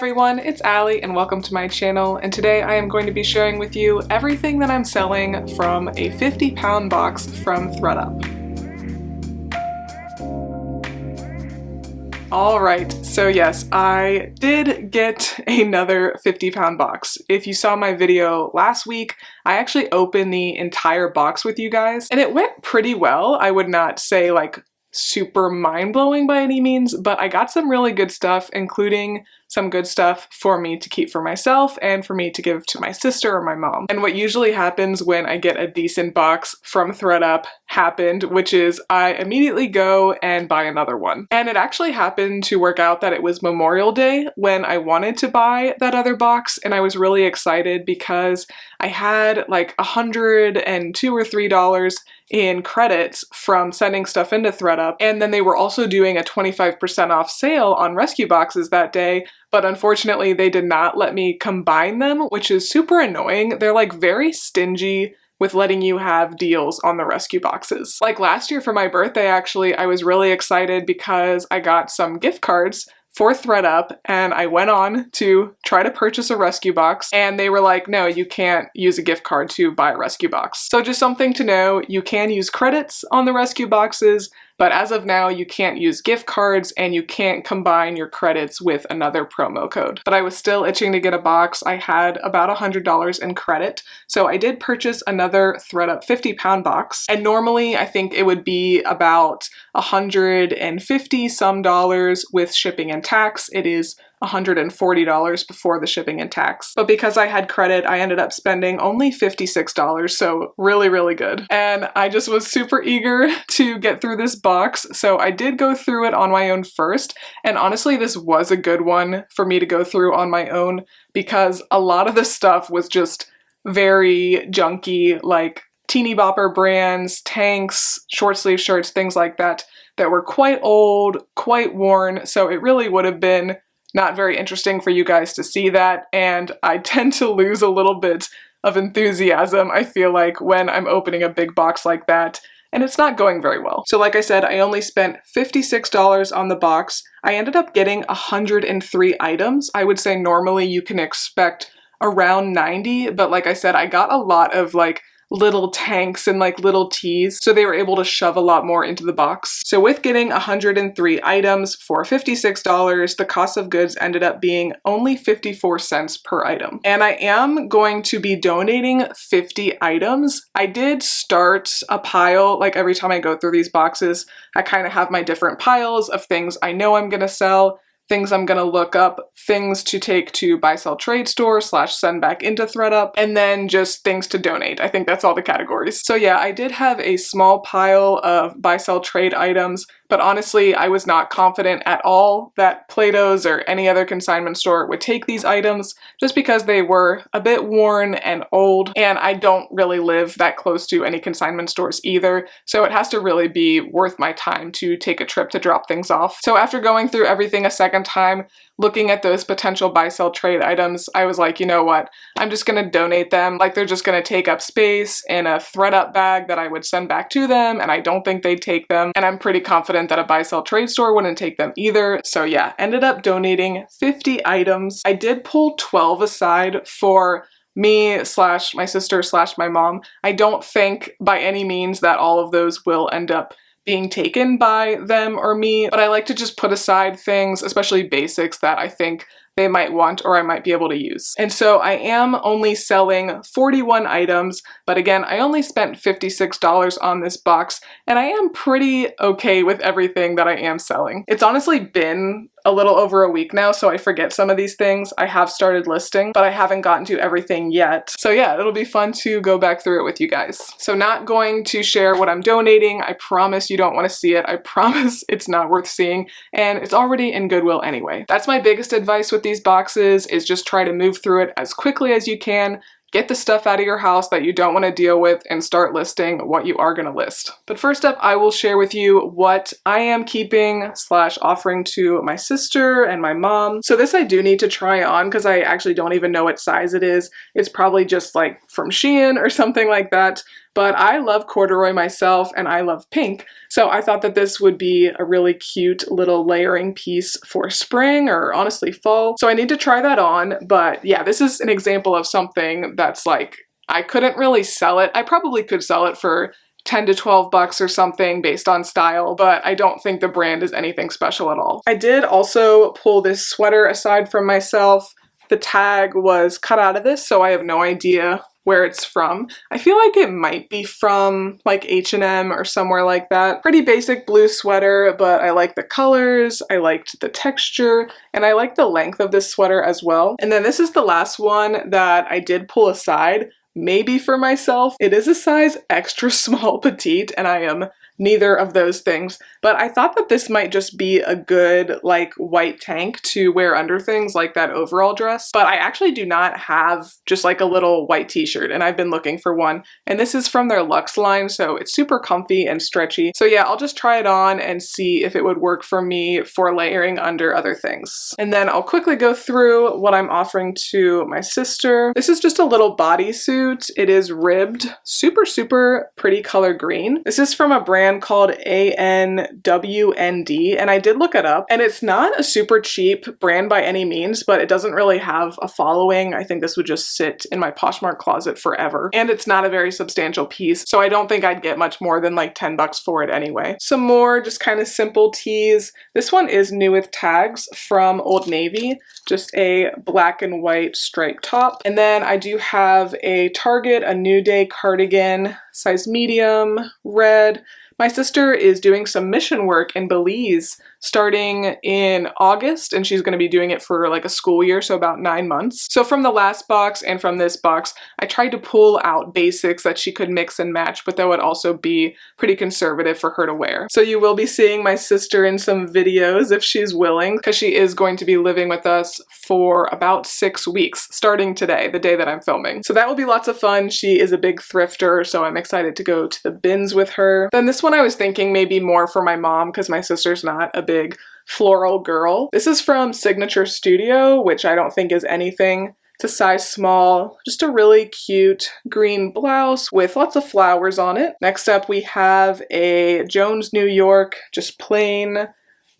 everyone, it's Allie and welcome to my channel, and today I am going to be sharing with you everything that I'm selling from a 50-pound box from ThredUp. Alright, so yes, I did get another 50-pound box. If you saw my video last week, I actually opened the entire box with you guys, and it went pretty well. I would not say like super mind-blowing by any means, but I got some really good stuff, including some good stuff for me to keep for myself and for me to give to my sister or my mom. And what usually happens when I get a decent box from ThredUp happened, which is I immediately go and buy another one. And it actually happened to work out that it was Memorial Day when I wanted to buy that other box, and I was really excited because I had like $102 or $3 in credits from sending stuff into ThredUp, and then they were also doing a 25% off sale on rescue boxes that day, but unfortunately they did not let me combine them, which is super annoying. They're like very stingy with letting you have deals on the rescue boxes. Like last year for my birthday, actually, I was really excited because I got some gift cards for ThredUp, and I went on to try to purchase a rescue box, and they were like, no, you can't use a gift card to buy a rescue box. So just something to know, you can use credits on the rescue boxes, but as of now, you can't use gift cards and you can't combine your credits with another promo code. But I was still itching to get a box. I had about $100 in credit, so I did purchase another ThredUp 50-pound box. And normally, I think it would be about $150 some with shipping and tax. It is $140 before the shipping and tax. But because I had credit, I ended up spending only $56, so really, really good. And I just was super eager to get through this box, so I did go through it on my own first, and honestly this was a good one for me to go through on my own because a lot of the stuff was just very junky, like teeny bopper brands, tanks, short sleeve shirts, things like that, that were quite old, quite worn, so it really would have been not very interesting for you guys to see that, and I tend to lose a little bit of enthusiasm, I feel like, when I'm opening a big box like that, and it's not going very well. So like I said, I only spent $56 on the box. I ended up getting 103 items. I would say normally you can expect around 90, but like I said, I got a lot of like little tanks and like little teas, so they were able to shove a lot more into the box. So with getting 103 items for $56, the cost of goods ended up being only 54 cents per item. And I am going to be donating 50 items. I did start a pile, like every time I go through these boxes, I kind of have my different piles of things I know I'm gonna sell, things I'm gonna look up, things to take to buy sell trade store / send back into ThredUp, and then just things to donate. I think that's all the categories. So yeah, I did have a small pile of buy sell trade items, but honestly, I was not confident at all that Plato's or any other consignment store would take these items just because they were a bit worn and old, and I don't really live that close to any consignment stores either, so it has to really be worth my time to take a trip to drop things off. So after going through everything a second time, looking at those potential buy sell trade items, I was like, you know what, I'm just gonna donate them. Like, they're just gonna take up space in a ThredUp bag that I would send back to them, and I don't think they'd take them, and I'm pretty confident that a buy sell trade store wouldn't take them either. So yeah, ended up donating 50 items. I did pull 12 aside for me / my sister / my mom. I don't think by any means that all of those will end up being taken by them or me, but I like to just put aside things, especially basics, that I think they might want or I might be able to use. And so I am only selling 41 items, but again, I only spent $56 on this box, and I am pretty okay with everything that I am selling. It's honestly been a little over a week now, so I forget some of these things. I have started listing, but I haven't gotten to everything yet. So yeah, it'll be fun to go back through it with you guys. So not going to share what I'm donating. I promise you don't want to see it. I promise it's not worth seeing, and it's already in Goodwill anyway. That's my biggest advice with these boxes, is just try to move through it as quickly as you can. get the stuff out of your house that you don't want to deal with and start listing what you are going to list. But first up, I will share with you what I am keeping / offering to my sister and my mom. So this I do need to try on because I actually don't even know what size it is. It's probably just like from Shein or something like that. But I love corduroy myself and I love pink. So I thought that this would be a really cute little layering piece for spring or honestly fall. So I need to try that on. But yeah, this is an example of something that's like, I couldn't really sell it. I probably could sell it for 10 to 12 bucks or something based on style, but I don't think the brand is anything special at all. I did also pull this sweater aside from myself. The tag was cut out of this, so I have no idea where it's from. I feel like it might be from like H&M or somewhere like that. Pretty basic blue sweater, but I like the colors, I liked the texture, and I like the length of this sweater as well. And then this is the last one that I did pull aside, maybe for myself. It is a size extra small petite, and I am neither of those things, but I thought that this might just be a good like white tank to wear under things like that overall dress. But I actually do not have just like a little white t-shirt, and I've been looking for one, and this is from their Luxe line, so it's super comfy and stretchy. So yeah, I'll just try it on and see if it would work for me for layering under other things. And then I'll quickly go through what I'm offering to my sister. This is just a little bodysuit. It is ribbed, super pretty color green. This is from a brand called ANWND, and I did look it up, and it's not a super cheap brand by any means, but it doesn't really have a following. I think this would just sit in my Poshmark closet forever, and it's not a very substantial piece, so I don't think I'd get much more than like 10 bucks for it anyway. Some more just kind of simple tees. This one is new with tags from Old Navy, just a black and white striped top. And then I do have a Target, a New Day cardigan, size medium, red. My sister is doing some mission work in Belize starting in August, and she's going to be doing it for like a school year, so about 9 months. So from the last box and from this box, I tried to pull out basics that she could mix and match, but that would also be pretty conservative for her to wear. So you will be seeing my sister in some videos if she's willing, because she is going to be living with us for about 6 weeks, starting today, the day that I'm filming. So that will be lots of fun. She is a big thrifter, so I'm excited to go to the bins with her. Then this one I was thinking maybe more for my mom, because my sister's not a big floral girl. This is from Signature Studio, which I don't think is anything. It's a size small, just a really cute green blouse with lots of flowers on it. Next up we have a Jones New York, just plain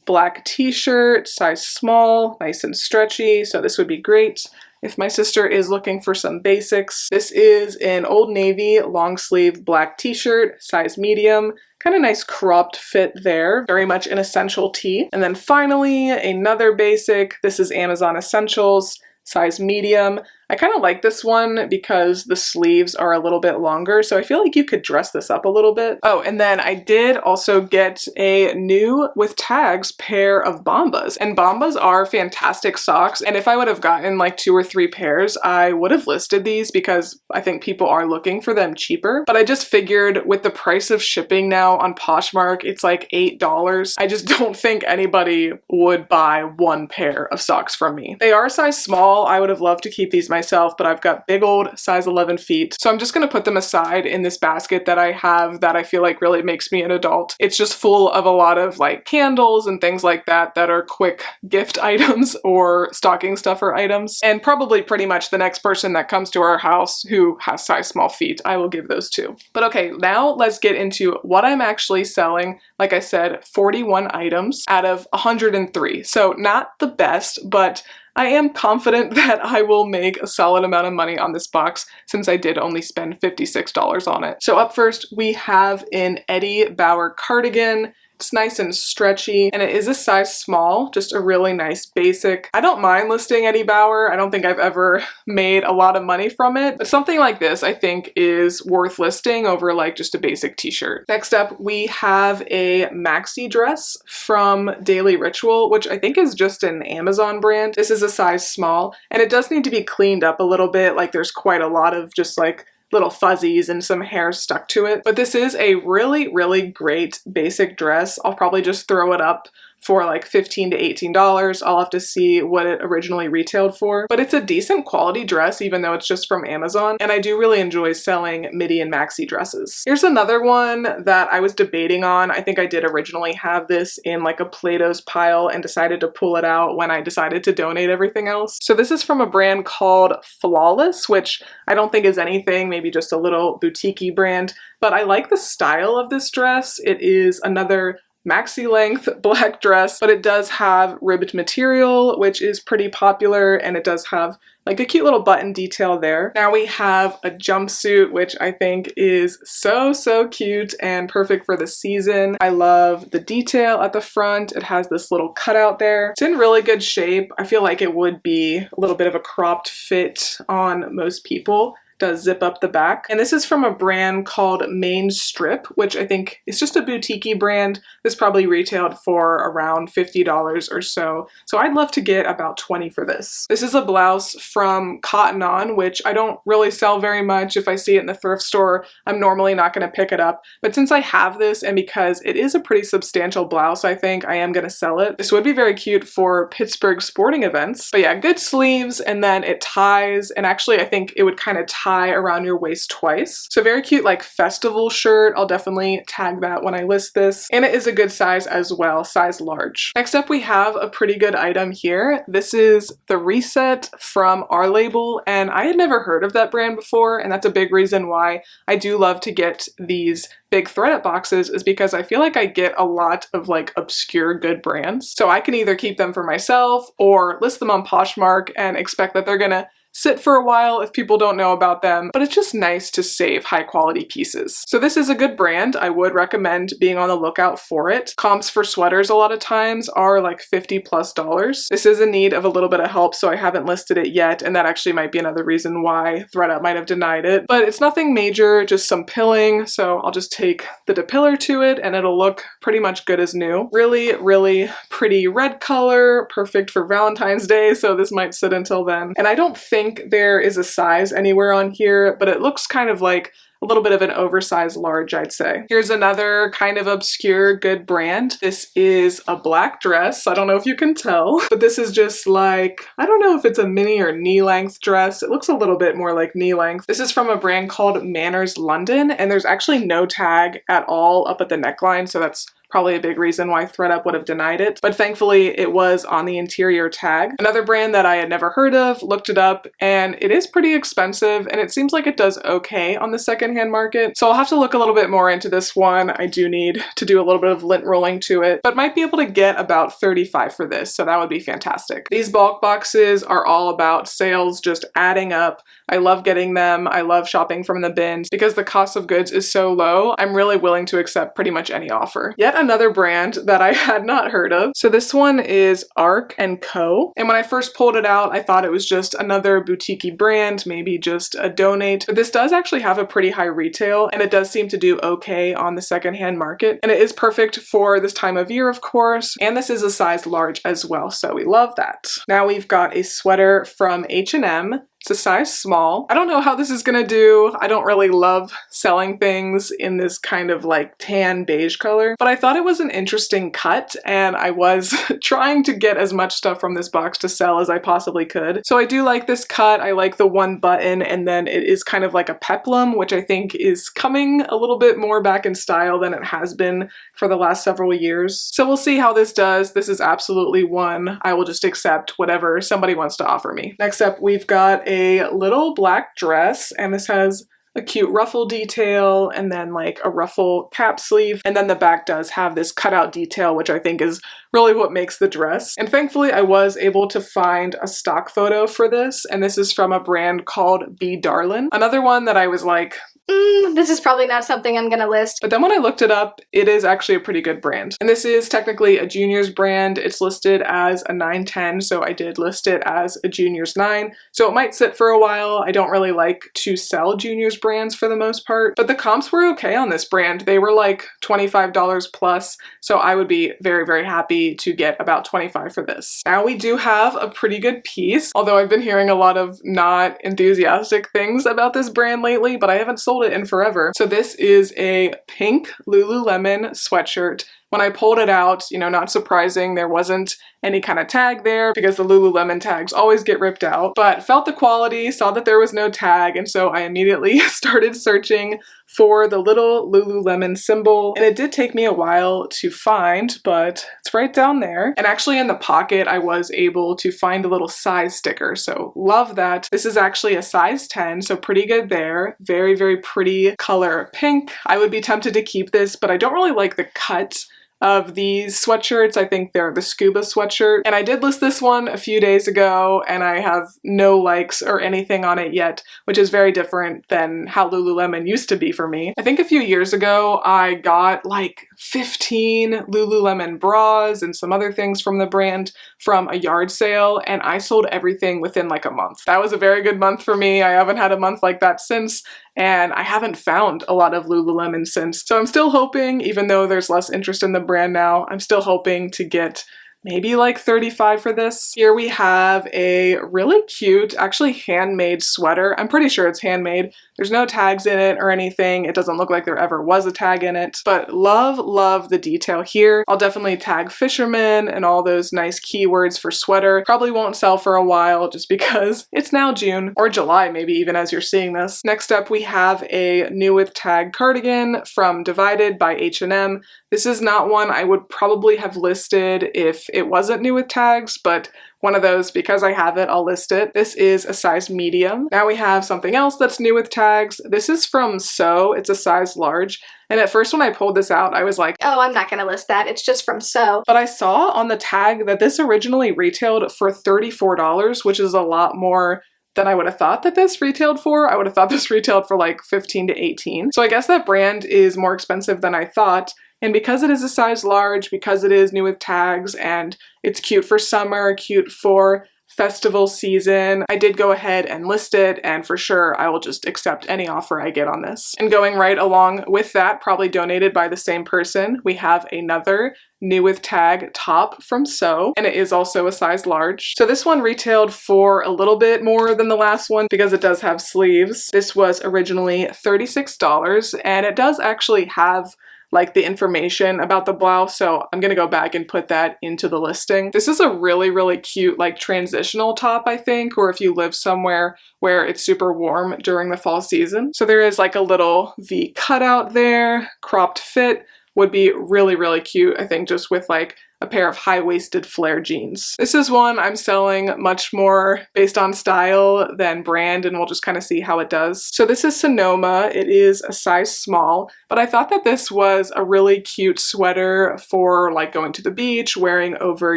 black t-shirt, size small, nice and stretchy, so this would be great if my sister is looking for some basics. This is an Old Navy long sleeve black t-shirt, size medium, kind of nice cropped fit there, very much an essential tee. And then finally, another basic. This is Amazon Essentials, size medium. I kind of like this one because the sleeves are a little bit longer, so I feel like you could dress this up a little bit. Oh, and then I did also get a new with tags pair of Bombas, and Bombas are fantastic socks, and if I would have gotten like 2 or 3 pairs, I would have listed these because I think people are looking for them cheaper, but I just figured with the price of shipping now on Poshmark, it's like $8. I just don't think anybody would buy 1 pair of socks from me. They are size small. I would have loved to keep these myself, but I've got big old size 11 feet. So I'm just gonna put them aside in this basket that I have that I feel like really makes me an adult. It's just full of a lot of like candles and things like that that are quick gift items or stocking stuffer items. And probably pretty much the next person that comes to our house who has size small feet, I will give those to. But okay, now let's get into what I'm actually selling. Like I said, 41 items out of 103. So not the best, but I am confident that I will make a solid amount of money on this box since I did only spend $56 on it. So up first, we have an Eddie Bauer cardigan. It's nice and stretchy, and it is a size small, just a really nice basic. I don't mind listing Eddie Bauer. I don't think I've ever made a lot of money from it, but something like this I think is worth listing over like just a basic t-shirt. Next up, we have a maxi dress from Daily Ritual, which I think is just an Amazon brand. This is a size small, and it does need to be cleaned up a little bit. Like there's quite a lot of just like little fuzzies and some hair stuck to it. But this is a really great basic dress. I'll probably just throw it up for like $15 to $18. I'll have to see what it originally retailed for, but it's a decent quality dress even though it's just from Amazon, and I do really enjoy selling midi and maxi dresses. Here's another one that I was debating on. I think I did originally have this in like a Plato's pile and decided to pull it out when I decided to donate everything else. So this is from a brand called Flawless, which I don't think is anything, maybe just a little boutique-y brand, but I like the style of this dress. It is another maxi length black dress, but it does have ribbed material, which is pretty popular, and it does have like a cute little button detail there. Now we have a jumpsuit, which I think is so cute and perfect for the season. I love the detail at the front. It has this little cutout there. It's in really good shape. I feel like it would be a little bit of a cropped fit on most people. Does zip up the back. And this is from a brand called Main Strip, which I think is just a boutique-y brand. This probably retailed for around $50 or so. So I'd love to get about 20 for this. This is a blouse from Cotton On, which I don't really sell very much. If I see it in the thrift store, I'm normally not going to pick it up. But since I have this, and because it is a pretty substantial blouse, I think I am going to sell it. This would be very cute for Pittsburgh sporting events. But yeah, good sleeves, and then it ties, and actually I think it would kind of tie around your waist twice. So very cute like festival shirt. I'll definitely tag that when I list this. And it is a good size as well, size large. Next up we have a pretty good item here. This is the Reset from Our Label, and I had never heard of that brand before, and that's a big reason why I do love to get these big ThredUp boxes, is because I feel like I get a lot of like obscure good brands. So I can either keep them for myself or list them on Poshmark and expect that they're gonna sit for a while if people don't know about them, but it's just nice to save high quality pieces. So this is a good brand. I would recommend being on the lookout for it. Comps for sweaters a lot of times are like $50+. This is in need of a little bit of help, so I haven't listed it yet, and that actually might be another reason why ThredUp might have denied it. But it's nothing major, just some pilling, so I'll just take the depiller to it and it'll look pretty much good as new. Really pretty red color, perfect for Valentine's Day, so this might sit until then. And I don't think there is a size anywhere on here, but it looks kind of like a little bit of an oversized large, I'd say. Here's another kind of obscure good brand. This is a black dress. I don't know if you can tell, but this is just like, I don't know if it's a mini or knee length dress. It looks a little bit more like knee length. This is from a brand called Manners London, and there's actually no tag at all up at the neckline, so that's probably a big reason why ThredUp would have denied it, but thankfully it was on the interior tag. Another brand that I had never heard of, looked it up, and it is pretty expensive, and it seems like it does okay on the secondhand market, so I'll have to look a little bit more into this one. I do need to do a little bit of lint rolling to it, but might be able to get about 35 for this, so that would be fantastic. These bulk boxes are all about sales just adding up. I love getting them. I love shopping from the bins because the cost of goods is so low. I'm really willing to accept pretty much any offer. Yet another brand that I had not heard of. So this one is Arc & Co. And when I first pulled it out, I thought it was just another boutique-y brand, maybe just a donate. But this does actually have a pretty high retail, and it does seem to do okay on the secondhand market. And it is perfect for this time of year, of course. And this is a size large as well, so we love that. Now we've got a sweater from H&M. It's a size small. I don't know how this is gonna do. I don't really love selling things in this kind of like tan beige color, but I thought it was an interesting cut, and I was trying to get as much stuff from this box to sell as I possibly could. So I do like this cut. I like the one button, and then it is kind of like a peplum, which I think is coming a little bit more back in style than it has been for the last several years. So we'll see how this does. This is absolutely one I will just accept whatever somebody wants to offer me. Next up, we've got a little black dress, and this has a cute ruffle detail and then like a ruffle cap sleeve, and then the back does have this cutout detail, which I think is really what makes the dress. And thankfully I was able to find a stock photo for this, and this is from a brand called Be Darlin'. Another one that I was like, this is probably not something I'm gonna list. But then when I looked it up, it is actually a pretty good brand. And this is technically a juniors brand. It's listed as a 910, so I did list it as a juniors 9. So it might sit for a while. I don't really like to sell juniors brands for the most part, but the comps were okay on this brand. They were like $25 plus, so I would be very, very happy to get about 25 for this. Now we do have a pretty good piece, although I've been hearing a lot of not enthusiastic things about this brand lately, but I haven't sold it in forever. So this is a pink Lululemon sweatshirt. When I pulled it out, you know, not surprising, there wasn't any kind of tag there because the Lululemon tags always get ripped out, but felt the quality, saw that there was no tag, and so I immediately started searching for the little Lululemon symbol, and it did take me a while to find, but it's right down there. And actually in the pocket, I was able to find a little size sticker, so love that. This is actually a size 10, so pretty good there. Very, very pretty color pink. I would be tempted to keep this, but I don't really like the cut of these sweatshirts. I think they're the scuba sweatshirt. And I did list this one a few days ago and I have no likes or anything on it yet, which is very different than how Lululemon used to be for me. I think a few years ago I got like 15 Lululemon bras and some other things from the brand from a yard sale, and I sold everything within like a month. That was a very good month for me. I haven't had a month like that since, and I haven't found a lot of Lululemon since. So I'm still hoping, even though there's less interest in the brand now, I'm still hoping to get maybe like 35 for this. Here we have a really cute, actually handmade sweater. I'm pretty sure it's handmade. There's no tags in it or anything. It doesn't look like there ever was a tag in it, but love the detail here. I'll definitely tag fisherman and all those nice keywords for sweater. Probably won't sell for a while just because it's now June or July, maybe even as you're seeing this. Next up, we have a new with tag cardigan from Divided by H&M. This is not one I would probably have listed if it wasn't new with tags, but one of those, because I have it, I'll list it. This is a size medium. Now we have something else that's new with tags. This is from So. It's a size large. And at first when I pulled this out, I was like, oh, I'm not gonna list that. It's just from So. But I saw on the tag that this originally retailed for $34, which is a lot more than I would have thought that this retailed for. I would have thought this retailed for like 15 to 18. So I guess that brand is more expensive than I thought. And because it is a size large, because it is new with tags, and it's cute for summer, cute for festival season, I did go ahead and list it, and for sure I will just accept any offer I get on this. And going right along with that, probably donated by the same person, we have another new with tag top from So, and it is also a size large. So this one retailed for a little bit more than the last one because it does have sleeves. This was originally $36, and it does actually have like the information about the blouse, so I'm gonna go back and put that into the listing. This is a really cute like transitional top, I think, or if you live somewhere where it's super warm during the fall season. So there is like a little V cutout there, cropped fit, would be really cute, I think, just with like a pair of high-waisted flare jeans. This is one I'm selling much more based on style than brand, and we'll just kind of see how it does. So this is Sonoma. It is a size small, but I thought that this was a really cute sweater for like going to the beach, wearing over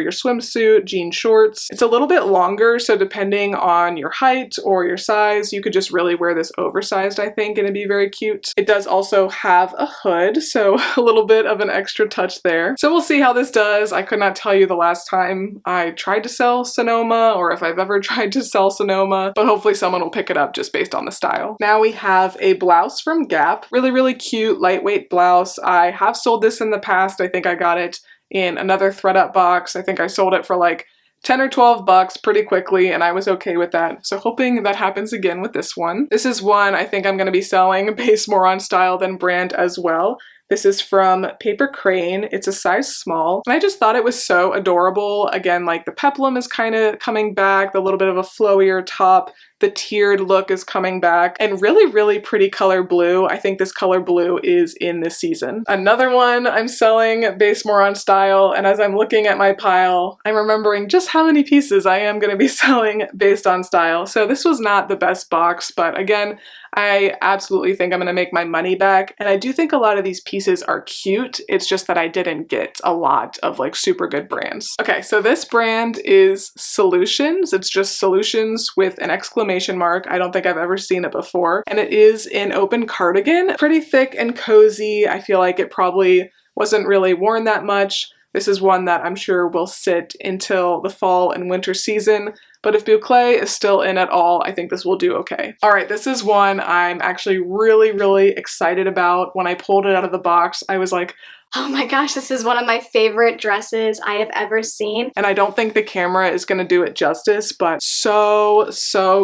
your swimsuit, jean shorts. It's a little bit longer, so depending on your height or your size, you could just really wear this oversized, I think, and it'd be very cute. It does also have a hood, so a little bit of an extra touch there. So we'll see how this does. I could not tell you the last time I tried to sell Sonoma or if I've ever tried to sell Sonoma, but hopefully someone will pick it up just based on the style. Now we have a blouse from Gap. Really cute, lightweight blouse. I have sold this in the past. I think I got it in another ThredUp box. I think I sold it for like 10 or 12 bucks pretty quickly, and I was okay with that. So hoping that happens again with this one. This is one I think I'm going to be selling based more on style than brand as well. This is from Paper Crane. It's a size small, and I just thought it was so adorable. Again, like the peplum is kind of coming back, the little bit of a flowier top, the tiered look is coming back, and really pretty color blue. I think this color blue is in this season. Another one I'm selling based more on style, and as I'm looking at my pile, I'm remembering just how many pieces I am going to be selling based on style. So this was not the best box, but again, I absolutely think I'm going to make my money back, and I do think a lot of these pieces are cute. It's just that I didn't get a lot of like super good brands. Okay, so this brand is Solutions. It's just Solutions with an exclamation mark. I don't think I've ever seen it before, and it is an open cardigan. Pretty thick and cozy. I feel like it probably wasn't really worn that much. This is one that I'm sure will sit until the fall and winter season, but if boucle is still in at all, I think this will do okay. All right, this is one I'm actually really excited about. When I pulled it out of the box, I was like, Oh my gosh, this is one of my favorite dresses I have ever seen. And I don't think the camera is going to do it justice, but so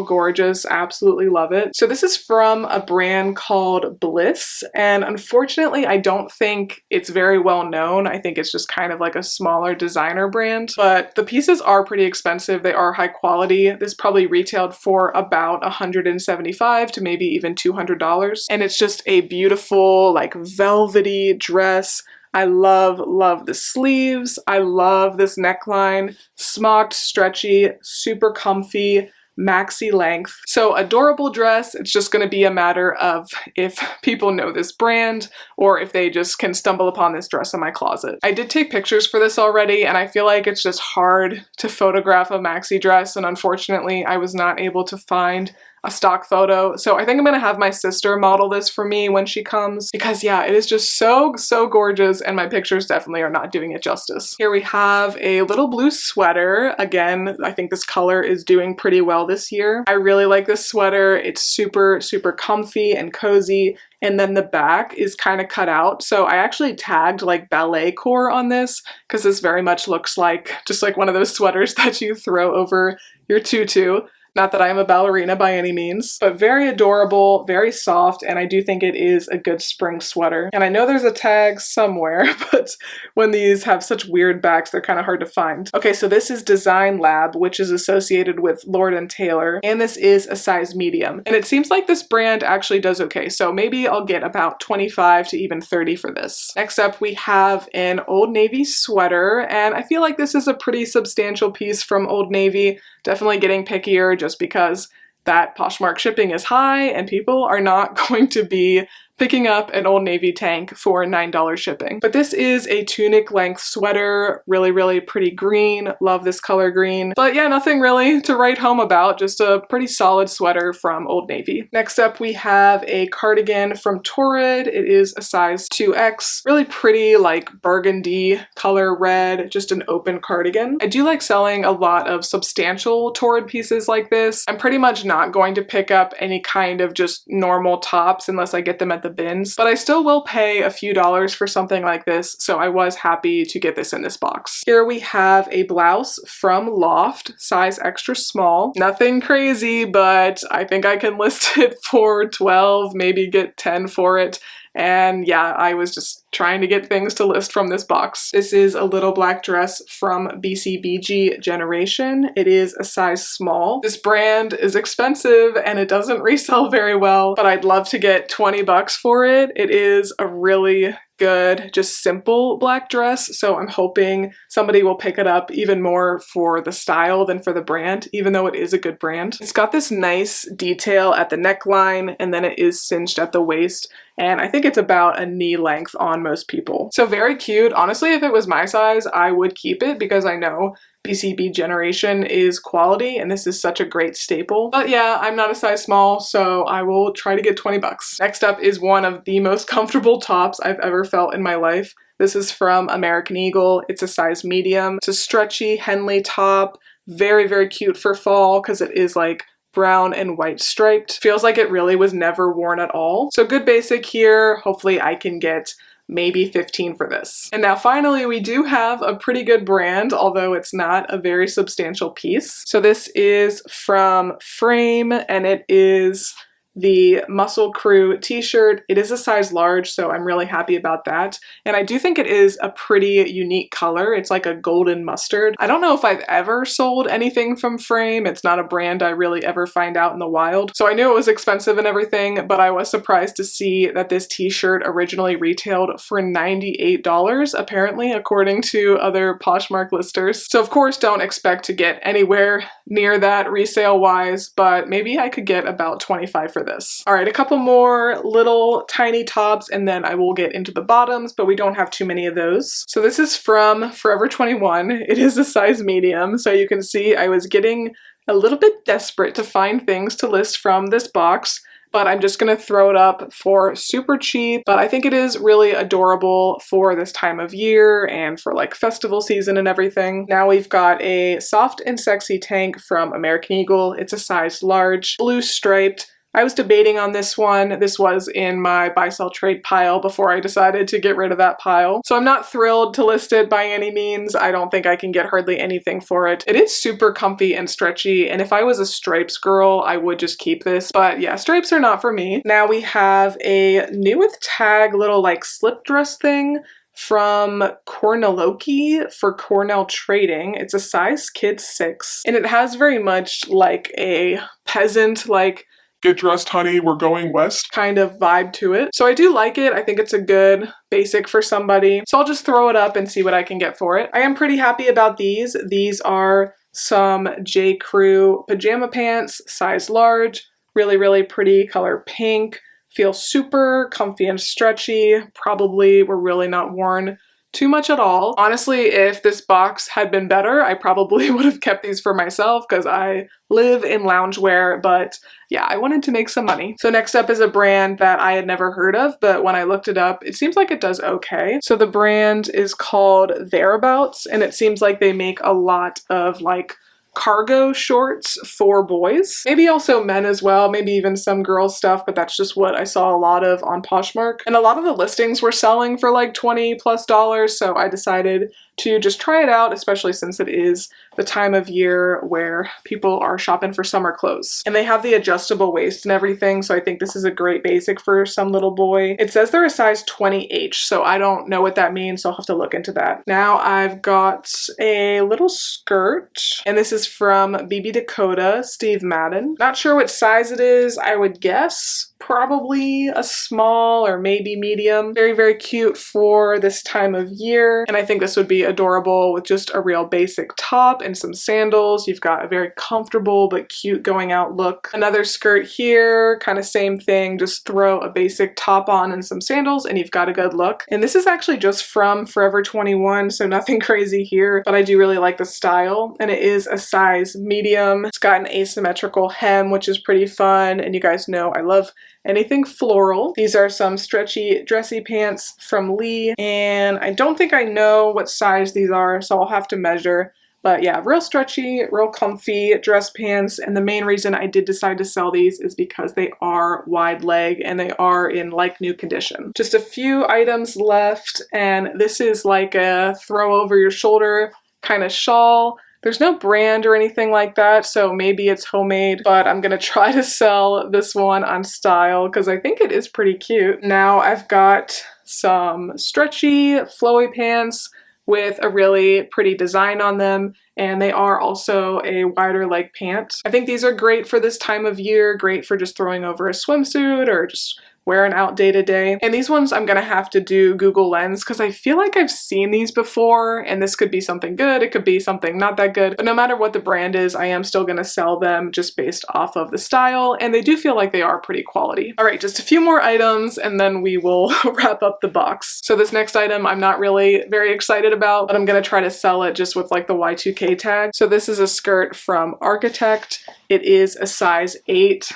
gorgeous. Absolutely love it. So this is from a brand called Bliss, and unfortunately I don't think it's very well known. I think it's just kind of like a smaller designer brand, but the pieces are pretty expensive. They are high quality. This probably retailed for about $175 to maybe even $200, and it's just a beautiful like velvety dress. I love the sleeves. I love this neckline. Smocked, stretchy, super comfy, maxi length. So adorable dress. It's just going to be a matter of if people know this brand or if they just can stumble upon this dress in my closet. I did take pictures for this already, and I feel like it's just hard to photograph a maxi dress, and unfortunately I was not able to find a stock photo. So I think I'm gonna have my sister model this for me when she comes, because yeah, it is just so gorgeous, and my pictures definitely are not doing it justice. Here we have a little blue sweater. Again, I think this color is doing pretty well this year. I really like this sweater. It's super comfy and cozy. And then the back is kind of cut out. So I actually tagged like ballet core on this because this very much looks like just like one of those sweaters that you throw over your tutu. Not that I am a ballerina by any means, but very adorable, very soft, and I do think it is a good spring sweater. And I know there's a tag somewhere, but when these have such weird backs, they're kind of hard to find. Okay, so this is Design Lab, which is associated with Lord & Taylor, and this is a size medium. And it seems like this brand actually does okay, so maybe I'll get about 25 to even 30 for this. Next up, we have an Old Navy sweater, and I feel like this is a pretty substantial piece from Old Navy. Definitely getting pickier just because that Poshmark shipping is high and people are not going to be picking up an Old Navy tank for $9 shipping. But this is a tunic length sweater, really pretty green. Love this color green. But yeah, nothing really to write home about, just a pretty solid sweater from Old Navy. Next up, we have a cardigan from Torrid. It is a size 2X. Really pretty, like burgundy color red, just an open cardigan. I do like selling a lot of substantial Torrid pieces like this. I'm pretty much not going to pick up any kind of just normal tops unless I get them at the bins, but I still will pay a few dollars for something like this, so I was happy to get this in this box. Here we have a blouse from Loft, size extra small. Nothing crazy, but I think I can list it for 12, maybe get 10 for it. And yeah, I was just trying to get things to list from this box. This is a little black dress from BCBG Generation. It is a size small. This brand is expensive and it doesn't resell very well, but I'd love to get 20 bucks for it. It is a really good, just simple black dress, so I'm hoping somebody will pick it up even more for the style than for the brand, even though it is a good brand. It's got this nice detail at the neckline, and then it is cinched at the waist, and I think it's about a knee length on most people. So very cute. Honestly, if it was my size, I would keep it because I know BCB Generation is quality and this is such a great staple. But yeah, I'm not a size small, so I will try to get 20 bucks. Next up is one of the most comfortable tops I've ever felt in my life. This is from American Eagle. It's a size medium. It's a stretchy Henley top. Very cute for fall because it is like brown and white striped. Feels like it really was never worn at all. So good basic here. Hopefully I can get maybe 15 for this. And now finally we do have a pretty good brand, although it's not a very substantial piece. So this is from Frame and it is the Muscle Crew t-shirt. It is a size large, so I'm really happy about that. And I do think it is a pretty unique color. It's like a golden mustard. I don't know if I've ever sold anything from Frame. It's not a brand I really ever find out in the wild. So I knew it was expensive and everything, but I was surprised to see that this t-shirt originally retailed for $98, apparently, according to other Poshmark listers. So of course, don't expect to get anywhere near that resale wise, but maybe I could get about 25 for this. All right, a couple more little tiny tops and then I will get into the bottoms, but we don't have too many of those. So this is from Forever 21. It is a size medium, so you can see I was getting a little bit desperate to find things to list from this box, but I'm just gonna throw it up for super cheap. But I think it is really adorable for this time of year and for like festival season and everything. Now we've got a soft and sexy tank from American Eagle. It's a size large, blue striped, I was debating on this one. This was in my buy sell trade pile before I decided to get rid of that pile. So I'm not thrilled to list it by any means. I don't think I can get hardly anything for it. It is super comfy and stretchy, and if I was a stripes girl, I would just keep this. But yeah, stripes are not for me. Now we have a new with tag little like slip dress thing from Corneloki for Cornell Trading. It's a size kid 6, and it has very much like a peasant, like, get dressed, honey, we're going west kind of vibe to it. So I do like it. I think it's a good basic for somebody. So I'll just throw it up and see what I can get for it. I am pretty happy about these. These are some J. Crew pajama pants, size large, really, really pretty color pink. Feel super comfy and stretchy. Probably were really not worn too much at all. Honestly, if this box had been better, I probably would have kept these for myself because I live in loungewear, but yeah, I wanted to make some money. So next up is a brand that I had never heard of, but when I looked it up, it seems like it does okay. So the brand is called Thereabouts, and it seems like they make a lot of like cargo shorts for boys. Maybe also men as well, maybe even some girl stuff, but that's just what I saw a lot of on Poshmark. And a lot of the listings were selling for like $20+, so I decided to just try it out, especially since it is the time of year where people are shopping for summer clothes. And they have the adjustable waist and everything, so I think this is a great basic for some little boy. It says they're a size 20H, so I don't know what that means, so I'll have to look into that. Now I've got a little skirt, and this is from BB Dakota, Steve Madden. Not sure what size it is. I would guess probably a small or maybe medium. Very, very cute for this time of year. And I think this would be adorable with just a real basic top and some sandals. You've got a very comfortable but cute going out look. Another skirt here, kind of same thing. Just throw a basic top on and some sandals and you've got a good look. And this is actually just from Forever 21, so nothing crazy here, but I do really like the style. And it is a size medium. It's got an asymmetrical hem, which is pretty fun. And you guys know I love anything floral. These are some stretchy dressy pants from Lee, and I don't think I know what size these are, so I'll have to measure. But yeah, real stretchy, real comfy dress pants, and the main reason I did decide to sell these is because they are wide leg and they are in like new condition. Just a few items left, and this is like a throw over your shoulder kind of shawl. There's no brand or anything like that, so maybe it's homemade, but I'm gonna try to sell this one on Style because I think it is pretty cute. Now I've got some stretchy, flowy pants with a really pretty design on them, and they are also a wider leg pant. I think these are great for this time of year, great for just throwing over a swimsuit or just wearing out day to day. And these ones I'm gonna have to do Google Lens because I feel like I've seen these before, and this could be something good, it could be something not that good, but no matter what the brand is, I am still gonna sell them just based off of the style, and they do feel like they are pretty quality. All right, just a few more items and then we will wrap up the box. So this next item I'm not really very excited about, but I'm gonna try to sell it just with like the Y2K tag. So this is a skirt from Architect. It is a size 8.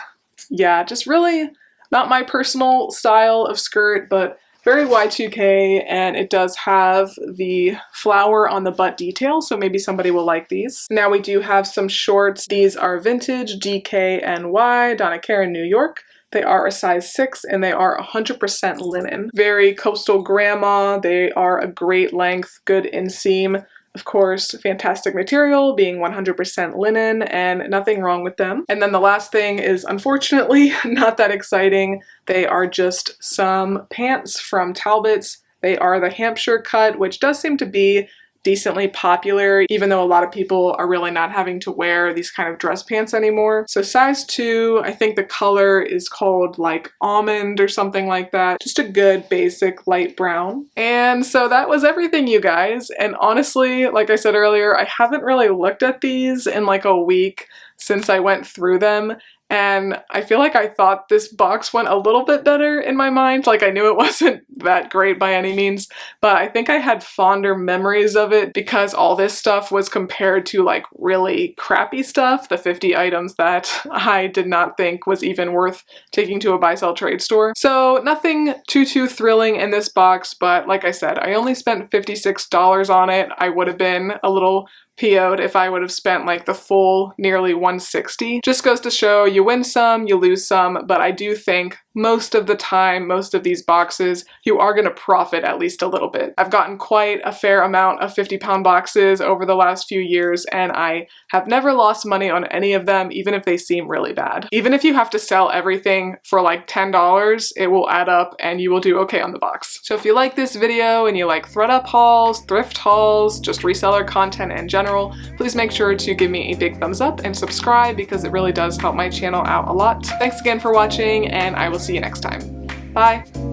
Yeah, just really not my personal style of skirt, but very Y2K, and it does have the flower on the butt detail, so maybe somebody will like these. Now we do have some shorts. These are vintage DKNY, Donna Karan, New York. They are a size 6 and they are 100% linen. Very coastal grandma. They are a great length, good inseam. Of course, fantastic material, being 100% linen, and nothing wrong with them. And then the last thing is, unfortunately, not that exciting. They are just some pants from Talbot's. They are the Hampshire cut, which does seem to be decently popular, even though a lot of people are really not having to wear these kind of dress pants anymore. So size 2, I think the color is called like almond or something like that. Just a good basic light brown. And so that was everything, you guys. And honestly, like I said earlier, I haven't really looked at these in like a week since I went through them. And I feel like I thought this box went a little bit better in my mind. Like I knew it wasn't that great by any means, but I think I had fonder memories of it because all this stuff was compared to like really crappy stuff, the 50 items that I did not think was even worth taking to a buy sell trade store. So nothing too thrilling in this box, but like I said, I only spent $56 on it. I would have been a little PO'd if I would have spent like the full nearly $160. Just goes to show you win some, you lose some, but I do think most of the time, most of these boxes, you are going to profit at least a little bit. I've gotten quite a fair amount of 50-pound boxes over the last few years, and I have never lost money on any of them, even if they seem really bad. Even if you have to sell everything for like $10, it will add up and you will do okay on the box. So if you like this video and you like ThredUp hauls, thrift hauls, just reseller content in general, please make sure to give me a big thumbs up and subscribe because it really does help my channel out a lot. Thanks again for watching, and I will see you next time. Bye!